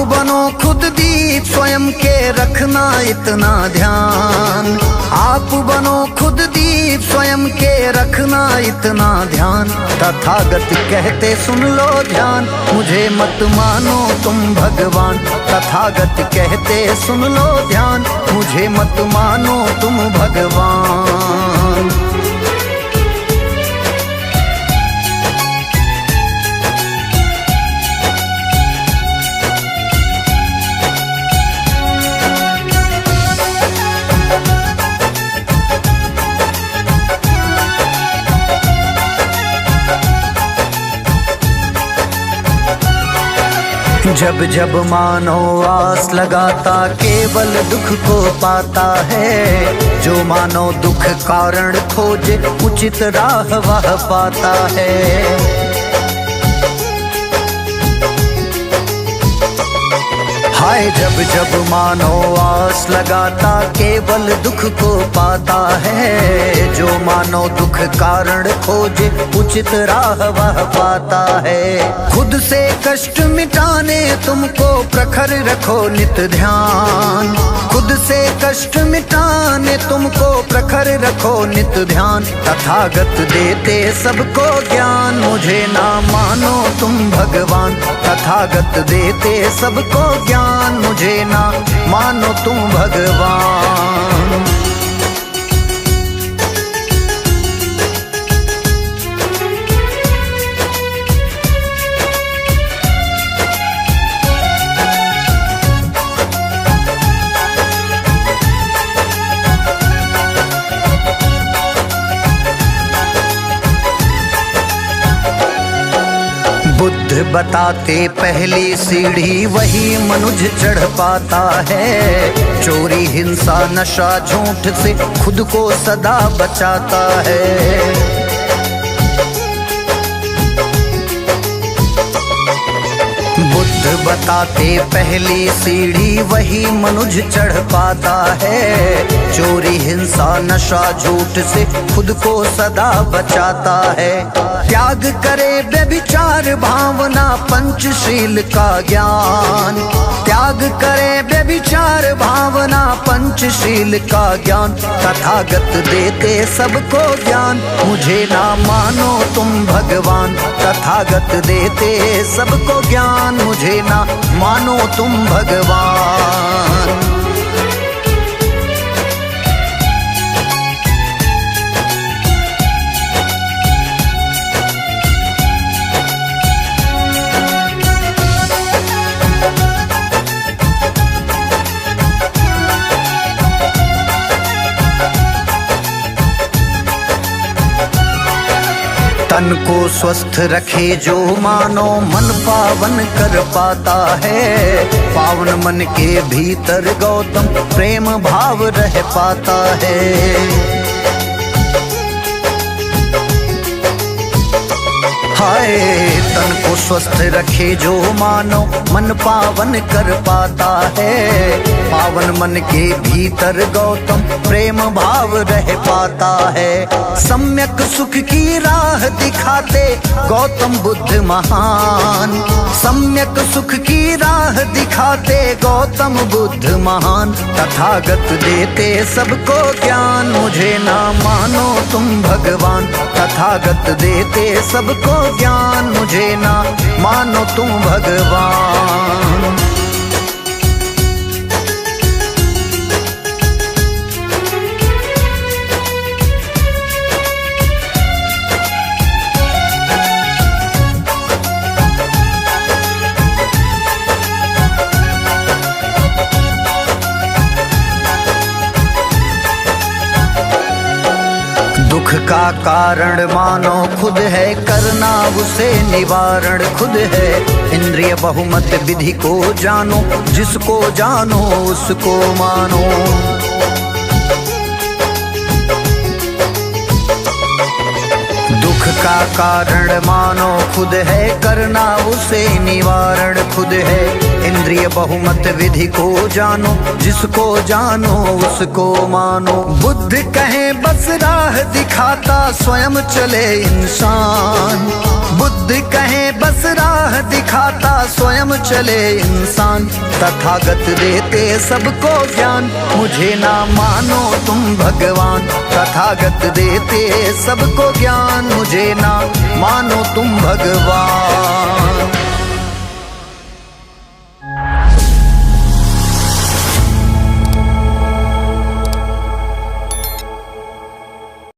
बनो खुद दीप स्वयं के रखना इतना ध्यान। आप बनो खुद दीप स्वयं के रखना इतना ध्यान। तथागत कहते सुन लो ध्यान, मुझे मत मानो तुम भगवान। तथागत कहते सुन लो ध्यान, मुझे मत मानो तुम भगवान। जब जब मानो आस लगाता केवल दुख को पाता है। जो मानो दुख कारण खोजे उचित राह वह पाता है। हाय जब जब मानो आस लगाता केवल दुख को पाता है। जो मानो दुख कारण खोजे उचित राह वह पाता है। खुद से कष्ट मिटाने तुमको प्रखर रखो नित ध्यान। खुद से कष्ट मिटाने तुमको प्रखर रखो नित ध्यान। तथागत देते सबको ज्ञान, मुझे ना मानो तुम भगवान। तथागत देते सबको ज्ञान, मुझे ना मानो तुम भगवान। बुद्ध बताते पहली सीढ़ी वही मनुज चढ़ पाता है। चोरी हिंसा नशा झूठ से खुद को सदा बचाता है। बुद्ध बताते पहली सीढ़ी वही मनुज चढ़ पाता है। चोरी हिंसा नशा झूठ से खुद को सदा बचाता है। त्याग करे व्यभिचार भावना पंचशील का ज्ञान। त्याग करे व्यभिचार भावना पंचशील का ज्ञान। तथागत देते सबको ज्ञान, मुझे ना मानो तुम भगवान। तथागत देते सबको ज्ञान, मुझे ना मानो तुम भगवान। तन को स्वस्थ रखे जो मानो मन पावन कर पाता है। पावन मन के भीतर गौतम प्रेम भाव रह पाता है। हाय तन को स्वस्थ रखे जो मानो मन पावन कर पाता है। पावन मन के भीतर गौतम प्रेम भाव रह पाता है। सम्यक सुख की राह दिखाते गौतम बुद्ध महान। सम्यक सुख की राह दिखाते गौतम बुद्ध महान। तथागत देते सबको ज्ञान, मुझे ना मानो तुम भगवान। तथागत देते सबको ज्ञान, मुझे ना मानो तुम भगवान। दुख का कारण मानो खुद है, करना उसे निवारण खुद है। इंद्रिय बहुमत विधि को जानो, जिसको जानो उसको मानो। दुख का कारण मानो खुद है, करना उसे निवारण खुद है। इंद्रिय बहुमत विधि को जानो, जिसको जानो उसको मानो। बुद्ध कहे बस राह दिखाता, स्वयं चले इंसान। बुद्ध कहे बस राह दिखाता, स्वयं चले इंसान, तथागत देते सबको ज्ञान। मुझे ना मानो तुम भगवान, तथागत देते सबको ज्ञान। मुझे ना मानो तुम भगवान।